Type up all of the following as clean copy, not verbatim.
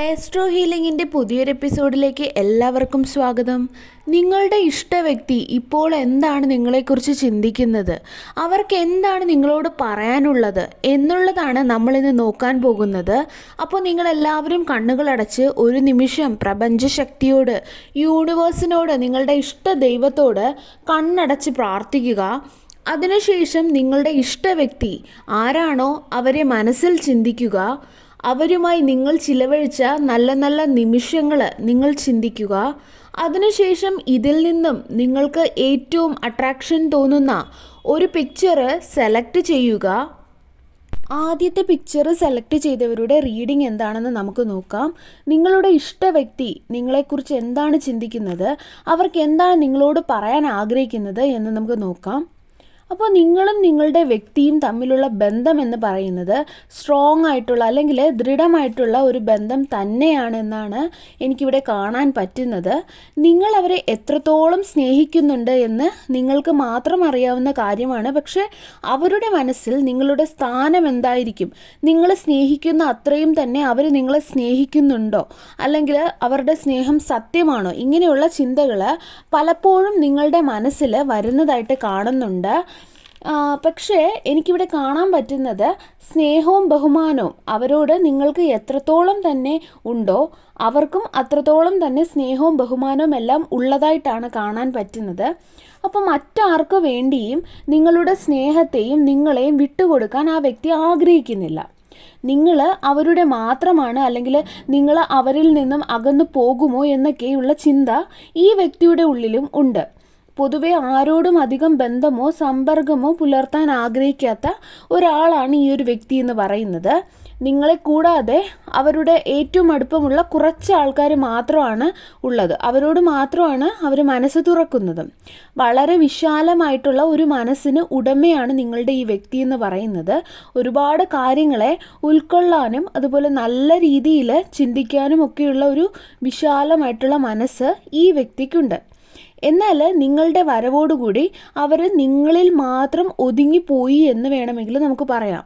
Astro ഹീലിംഗിൻ്റെ പുതിയൊരു എപ്പിസോഡിലേക്ക് എല്ലാവർക്കും സ്വാഗതം. നിങ്ങളുടെ ഇഷ്ട വ്യക്തി ഇപ്പോൾ എന്താണ് നിങ്ങളെക്കുറിച്ച് ചിന്തിക്കുന്നത്, അവർക്ക് എന്താണ് നിങ്ങളോട് പറയാനുള്ളത് എന്നുള്ളതാണ് നമ്മളിന്ന് നോക്കാൻ പോകുന്നത്. അപ്പോൾ നിങ്ങളെല്ലാവരും കണ്ണുകളടച്ച് ഒരു നിമിഷം പ്രപഞ്ചശക്തിയോട്, യൂണിവേഴ്സിനോട്, നിങ്ങളുടെ ഇഷ്ട ദൈവത്തോട് കണ്ണടച്ച് പ്രാർത്ഥിക്കുക. അതിനുശേഷം നിങ്ങളുടെ ഇഷ്ട വ്യക്തി ആരാണോ അവരെ മനസ്സിൽ ചിന്തിക്കുക. അവരുമായി നിങ്ങൾ ചിലവഴിച്ച നല്ല നല്ല നിമിഷങ്ങൾ നിങ്ങൾ ചിന്തിക്കുക. അതിനുശേഷം ഇതിൽ നിന്നും നിങ്ങൾക്ക് ഏറ്റവും അട്രാക്ഷൻ തോന്നുന്ന ഒരു പിക്ചർ സെലക്ട് ചെയ്യുക. ആദ്യത്തെ പിക്ചർ സെലക്ട് ചെയ്തവരുടെ റീഡിംഗ് എന്താണെന്ന് നമുക്ക് നോക്കാം. നിങ്ങളുടെ ഇഷ്ട വ്യക്തി നിങ്ങളെക്കുറിച്ച് എന്താണ് ചിന്തിക്കുന്നത്, അവർക്ക് എന്താണ് നിങ്ങളോട് പറയാൻ ആഗ്രഹിക്കുന്നത് എന്ന് നമുക്ക് നോക്കാം. അപ്പോൾ നിങ്ങളും നിങ്ങളുടെ വ്യക്തിയും തമ്മിലുള്ള ബന്ധം എന്ന് പറയുന്നത് സ്ട്രോങ് ആയിട്ടുള്ള അല്ലെങ്കിൽ ദൃഢമായിട്ടുള്ള ഒരു ബന്ധം തന്നെയാണെന്നാണ് എനിക്കിവിടെ കാണാൻ പറ്റുന്നത്. നിങ്ങൾ അവരെ എത്രത്തോളം സ്നേഹിക്കുന്നുണ്ട് എന്ന് നിങ്ങൾക്ക് മാത്രം അറിയാവുന്ന കാര്യമാണ്. പക്ഷേ അവരുടെ മനസ്സിൽ നിങ്ങളുടെ സ്ഥാനം എന്തായിരിക്കും, നിങ്ങൾ സ്നേഹിക്കുന്ന അത്രയും തന്നെ അവർ നിങ്ങളെ സ്നേഹിക്കുന്നുണ്ടോ, അല്ലെങ്കിൽ അവരുടെ സ്നേഹം സത്യമാണോ, ഇങ്ങനെയുള്ള ചിന്തകൾ പലപ്പോഴും നിങ്ങളുടെ മനസ്സിൽ വരുന്നതായിട്ട് കാണുന്നുണ്ട്. പക്ഷേ എനിക്കിവിടെ കാണാൻ പറ്റുന്നത് സ്നേഹവും ബഹുമാനവും അവരോട് നിങ്ങൾക്ക് എത്രത്തോളം തന്നെ ഉണ്ടോ, അവർക്കും അത്രത്തോളം തന്നെ സ്നേഹവും ബഹുമാനവും എല്ലാം ഉള്ളതായിട്ടാണ് കാണാൻ പറ്റുന്നത്. അപ്പോൾ മറ്റാർക്കു വേണ്ടിയും നിങ്ങളുടെ സ്നേഹത്തെയും നിങ്ങളെയും വിട്ടുകൊടുക്കാൻ ആ വ്യക്തി ആഗ്രഹിക്കുന്നില്ല. നിങ്ങൾ അവരുടെ മാത്രമാണ്, അല്ലെങ്കിൽ നിങ്ങൾ അവരിൽ നിന്നും അകന്നു പോകുമോ എന്നൊക്കെയുള്ള ചിന്ത ഈ വ്യക്തിയുടെ ഉള്ളിലും ഉണ്ട്. പൊതുവെ ആരോടും അധികം ബന്ധമോ സമ്പർക്കമോ പുലർത്താൻ ആഗ്രഹിക്കാത്ത ഒരാളാണ് ഈ ഒരു വ്യക്തി എന്ന് പറയുന്നത്. നിങ്ങളെ കൂടാതെ അവരുടെ ഏറ്റവും അടുപ്പമുള്ള കുറച്ച് ആൾക്കാർ മാത്രമാണ് ഉള്ളത്. അവരോട് മാത്രമാണ് അവർ മനസ്സ് തുറക്കുന്നത്. വളരെ വിശാലമായിട്ടുള്ള ഒരു മനസ്സിന് ഉടമയാണ് നിങ്ങളുടെ ഈ വ്യക്തി എന്ന് പറയുന്നത്. ഒരുപാട് കാര്യങ്ങളെ ഉൾക്കൊള്ളാനും അതുപോലെ നല്ല രീതിയിൽ ചിന്തിക്കാനും ഒക്കെയുള്ള ഒരു വിശാലമായിട്ടുള്ള മനസ്സ് ഈ വ്യക്തിക്കുണ്ട്. എന്നാൽ നിങ്ങളുടെ വരവോടുകൂടി അവർ നിങ്ങളിൽ മാത്രം ഒതുങ്ങിപ്പോയി എന്ന് വേണമെങ്കിൽ നമുക്ക് പറയാം.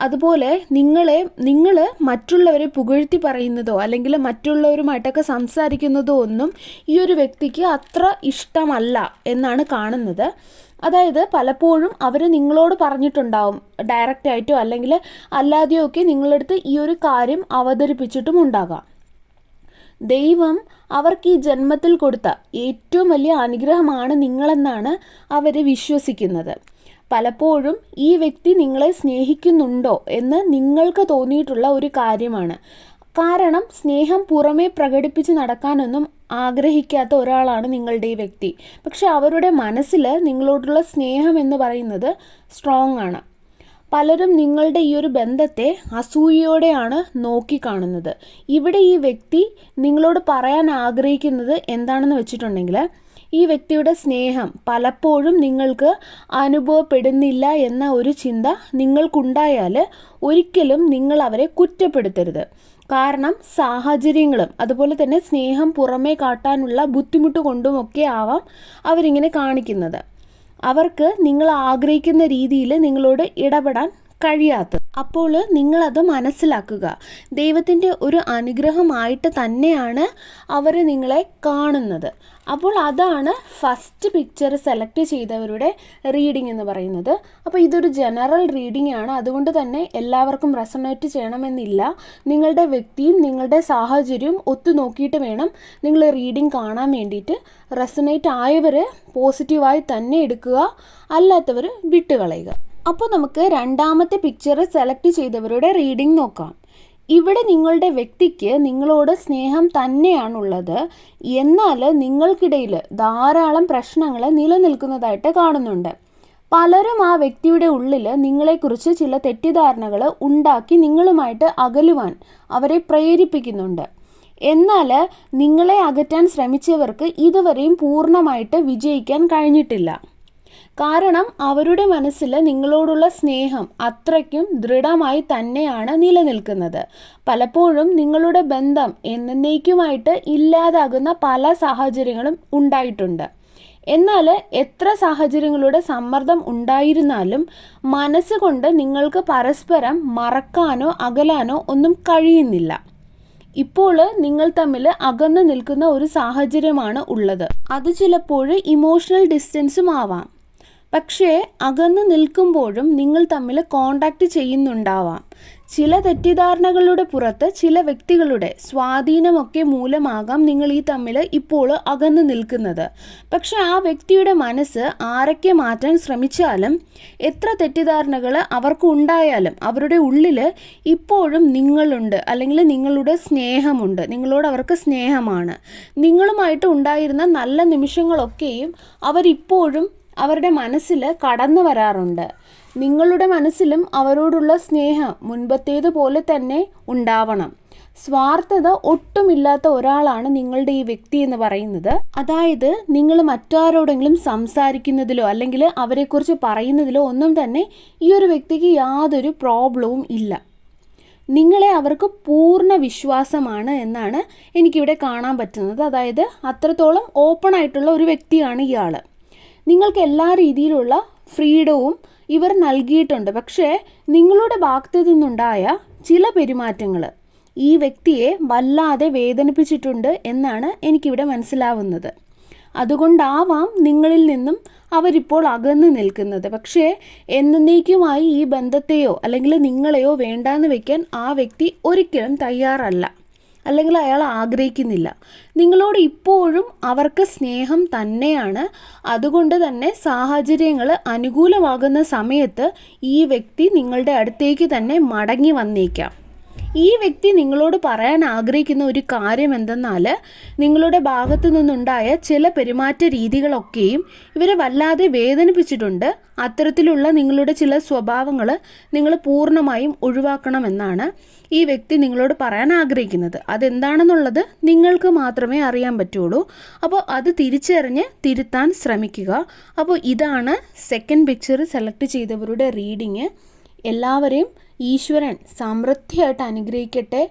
അതുപോലെ നിങ്ങൾ മറ്റുള്ളവരെ പുകഴ്ത്തി പറയുന്നതോ അല്ലെങ്കിൽ മറ്റുള്ളവരുമായിട്ടൊക്കെ സംസാരിക്കുന്നതോ ഒന്നും ഈ ഒരു വ്യക്തിക്ക് അത്ര ഇഷ്ടമല്ല എന്നാണ് കാണുന്നത്. അതായത് പലപ്പോഴും അവർ നിങ്ങളോട് പറഞ്ഞിട്ടുണ്ടാവും, ഡയറക്റ്റായിട്ടോ അല്ലെങ്കിൽ അല്ലാതെയോ ഒക്കെ നിങ്ങളടുത്ത് ഈ ഒരു കാര്യം അവതരിപ്പിച്ചിട്ടും ഉണ്ടാകാം. ദൈവം അവർക്ക് ഈ ജന്മത്തിൽ കൊടുത്ത ഏറ്റവും വലിയ അനുഗ്രഹമാണ് നിങ്ങളെന്നാണ് അവർ വിശ്വസിക്കുന്നത്. പലപ്പോഴും ഈ വ്യക്തി നിങ്ങളെ സ്നേഹിക്കുന്നുണ്ടോ എന്ന് നിങ്ങൾക്ക് തോന്നിയിട്ടുള്ള ഒരു കാര്യമാണ്. കാരണം സ്നേഹം പുറമേ പ്രകടിപ്പിച്ച് നടക്കാനൊന്നും ആഗ്രഹിക്കാത്ത ഒരാളാണ് നിങ്ങളുടെ ഈ വ്യക്തി. പക്ഷെ അവരുടെ മനസ്സിൽ നിങ്ങളോടുള്ള സ്നേഹം എന്ന് പറയുന്നത് സ്ട്രോങ് ആണ്. പലരും നിങ്ങളുടെ ഈ ഒരു ബന്ധത്തെ അസൂയയോടെയാണ് നോക്കിക്കാണുന്നത്. ഇവിടെ ഈ വ്യക്തി നിങ്ങളോട് പറയാൻ ആഗ്രഹിക്കുന്നത് എന്താണെന്ന് വെച്ചിട്ടുണ്ടെങ്കിൽ, ഈ വ്യക്തിയുടെ സ്നേഹം പലപ്പോഴും നിങ്ങൾക്ക് അനുഭവപ്പെടുന്നില്ല എന്ന ഒരു ചിന്ത നിങ്ങൾക്കുണ്ടായാൽ ഒരിക്കലും നിങ്ങൾ അവരെ കുറ്റപ്പെടുത്തരുത്. കാരണം സാഹചര്യങ്ങളും അതുപോലെ തന്നെ സ്നേഹം പുറമേ കാട്ടാനുള്ള ബുദ്ധിമുട്ട് കൊണ്ടുമൊക്കെ ആവാം അവരിങ്ങനെ കാണിക്കുന്നത്. അവർക്ക് നിങ്ങൾ ആഗ്രഹിക്കുന്ന രീതിയിൽ നിങ്ങളോട് ഇടപെടാൻ കഴിയാത്തത്. അപ്പോൾ നിങ്ങളത് മനസ്സിലാക്കുക. ദൈവത്തിൻ്റെ ഒരു അനുഗ്രഹമായിട്ട് തന്നെയാണ് അവർ നിങ്ങളെ കാണുന്നത്. അപ്പോൾ അതാണ് ഫസ്റ്റ് പിക്ചർ സെലക്ട് ചെയ്തവരുടെ റീഡിംഗ് എന്ന് പറയുന്നത്. അപ്പോൾ ഇതൊരു ജനറൽ റീഡിംഗ് ആണ്. അതുകൊണ്ട് തന്നെ എല്ലാവർക്കും റെസൊണേറ്റ് ചെയ്യണമെന്നില്ല. നിങ്ങളുടെ വ്യക്തിയും നിങ്ങളുടെ സാഹചര്യവും ഒത്തു നോക്കിയിട്ട് വേണം നിങ്ങൾ റീഡിംഗ് കാണാൻ വേണ്ടിയിട്ട്. റെസൊണേറ്റ് ആയവർ പോസിറ്റീവായി തന്നെ എടുക്കുക, അല്ലാത്തവർ വിട്ടുകളയുക. അപ്പോൾ നമുക്ക് രണ്ടാമത്തെ പിക്ചർ സെലക്ട് ചെയ്തവരുടെ റീഡിംഗ് നോക്കാം. ഇവിടെ നിങ്ങളുടെ വ്യക്തിക്ക് നിങ്ങളോട് സ്നേഹം തന്നെയാണുള്ളത്. എന്നാൽ നിങ്ങൾക്കിടയിൽ ധാരാളം പ്രശ്നങ്ങൾ നിലനിൽക്കുന്നതായിട്ട് കാണുന്നുണ്ട്. പലരും ആ വ്യക്തിയുടെ ഉള്ളിൽ നിങ്ങളെക്കുറിച്ച് ചില തെറ്റിദ്ധാരണകൾ ഉണ്ടാക്കി നിങ്ങളുമായിട്ട് അകലുവാൻ അവരെ പ്രേരിപ്പിക്കുന്നുണ്ട്. എന്നാൽ നിങ്ങളെ അകറ്റാൻ ശ്രമിച്ചവർക്ക് ഇതുവരെയും പൂർണ്ണമായിട്ട് വിജയിക്കാൻ കഴിഞ്ഞിട്ടില്ല. കാരണം അവരുടെ മനസ്സിൽ നിങ്ങളോടുള്ള സ്നേഹം അത്രയ്ക്കും ദൃഢമായി തന്നെയാണ് നിലനിൽക്കുന്നത്. പലപ്പോഴും നിങ്ങളുടെ ബന്ധം എന്നേക്കുമായിട്ട് ഇല്ലാതാകുന്ന പല സാഹചര്യങ്ങളും ഉണ്ടായിട്ടുണ്ട്. എന്നാൽ എത്ര സാഹചര്യങ്ങളുടെ സമ്മർദ്ദം ഉണ്ടായിരുന്നാലും മനസ്സുകൊണ്ട് നിങ്ങൾക്ക് പരസ്പരം മറക്കാനോ അകലാനോ ഒന്നും കഴിയുന്നില്ല. ഇപ്പോൾ നിങ്ങൾ തമ്മിൽ അകന്നു നിൽക്കുന്ന ഒരു സാഹചര്യമാണ് ഉള്ളത്. അത് ചിലപ്പോൾ ഇമോഷണൽ ഡിസ്റ്റൻസും ആവാം. പക്ഷേ അകന്നു നിൽക്കുമ്പോഴും നിങ്ങൾ തമ്മിൽ കോണ്ടാക്റ്റ് ചെയ്യുന്നുണ്ടാവാം. ചില തെറ്റിദ്ധാരണകളുടെ പുറത്ത് ചില വ്യക്തികളുടെ സ്വാധീനമൊക്കെ മൂലമാകാം നിങ്ങൾ ഈ തമ്മിൽ ഇപ്പോൾ അകന്നു നിൽക്കുന്നത്. പക്ഷെ ആ വ്യക്തിയുടെ മനസ്സ് ആരൊക്കെ മാറ്റാൻ ശ്രമിച്ചാലും എത്ര തെറ്റിദ്ധാരണകൾ അവർക്ക് ഉണ്ടായാലും അവരുടെ ഉള്ളിൽ ഇപ്പോഴും നിങ്ങളുണ്ട്, അല്ലെങ്കിൽ നിങ്ങളുടെ സ്നേഹമുണ്ട്, നിങ്ങളോട് അവർക്ക് സ്നേഹമാണ്. നിങ്ങളുമായിട്ട് ഉണ്ടായിരുന്ന നല്ല നിമിഷങ്ങളൊക്കെയും അവരിപ്പോഴും അവരുടെ മനസ്സിൽ കടന്നു വരാറുണ്ട്. നിങ്ങളുടെ മനസ്സിലും അവരോടുള്ള സ്നേഹം മുൻപത്തേതുപോലെ തന്നെ ഉണ്ടാവണം. സ്വാർത്ഥത ഒട്ടുമില്ലാത്ത ഒരാളാണ് നിങ്ങളുടെ ഈ വ്യക്തി എന്ന് പറയുന്നത്. അതായത് നിങ്ങൾ മറ്റാരോടെങ്കിലും സംസാരിക്കുന്നതിലോ അല്ലെങ്കിൽ അവരെക്കുറിച്ച് പറയുന്നതിലോ ഒന്നും തന്നെ ഈ ഒരു വ്യക്തിക്ക് യാതൊരു പ്രോബ്ലവും ഇല്ല. നിങ്ങളെ അവർക്ക് പൂർണ്ണ വിശ്വാസമാണ് എന്നാണ് എനിക്കിവിടെ കാണാൻ പറ്റുന്നത്. അതായത് അത്രത്തോളം ഓപ്പൺ ആയിട്ടുള്ള ഒരു വ്യക്തിയാണ് ഇയാൾ. നിങ്ങൾക്ക് എല്ലാ രീതിയിലുള്ള ഫ്രീഡവും ഇവർ നൽകിയിട്ടുണ്ട്. പക്ഷേ നിങ്ങളുടെ ഭാഗത്തു നിന്നുണ്ടായ ചില പെരുമാറ്റങ്ങൾ ഈ വ്യക്തിയെ വല്ലാതെ വേദനിപ്പിച്ചിട്ടുണ്ട് എന്നാണ് എനിക്കിവിടെ മനസ്സിലാവുന്നത്. അതുകൊണ്ടാവാം നിങ്ങളിൽ നിന്നും അവരിപ്പോൾ അകന്നു നിൽക്കുന്നത്. പക്ഷേ എന്നേക്കുമായി ഈ ബന്ധത്തെയോ അല്ലെങ്കിൽ നിങ്ങളെയോ വേണ്ടാന്ന് വെക്കാൻ ആ വ്യക്തി ഒരിക്കലും തയ്യാറല്ല, അല്ലെങ്കിൽ അയാൾ ആഗ്രഹിക്കുന്നില്ല. നിങ്ങളോട് ഇപ്പോഴും അവർക്ക് സ്നേഹം തന്നെയാണ്. അതുകൊണ്ട് തന്നെ സാഹചര്യങ്ങൾ അനുകൂലമാകുന്ന സമയത്ത് ഈ വ്യക്തി നിങ്ങളുടെ അടുത്തേക്ക് തന്നെ മടങ്ങി വന്നേക്കാം. ഈ വ്യക്തി നിങ്ങളോട് പറയാൻ ആഗ്രഹിക്കുന്ന ഒരു കാര്യം എന്തെന്നാൽ നിങ്ങളുടെ ഭാഗത്തു നിന്നുണ്ടായ ചില പെരുമാറ്റ രീതികളൊക്കെയും ഇവരെ വല്ലാതെ വേദനിപ്പിച്ചിട്ടുണ്ട്. അത്തരത്തിലുള്ള നിങ്ങളുടെ ചില സ്വഭാവങ്ങൾ നിങ്ങൾ പൂർണ്ണമായും ഒഴിവാക്കണമെന്നാണ് ഈ വ്യക്തി നിങ്ങളോട് പറയാൻ ആഗ്രഹിക്കുന്നത്. അതെന്താണെന്നുള്ളത് നിങ്ങൾക്ക് മാത്രമേ അറിയാൻ പറ്റുള്ളൂ. അപ്പോൾ അത് തിരിച്ചറിഞ്ഞ് തിരുത്താൻ ശ്രമിക്കുക. അപ്പോൾ ഇതാണ് സെക്കൻഡ് പിക്ചർ സെലക്ട് ചെയ്തവരുടെ റീഡിങ്. എല്ലാവരെയും ഈശ്വരൻ സമൃദ്ധിയായിട്ട് അനുഗ്രഹിക്കട്ടെ.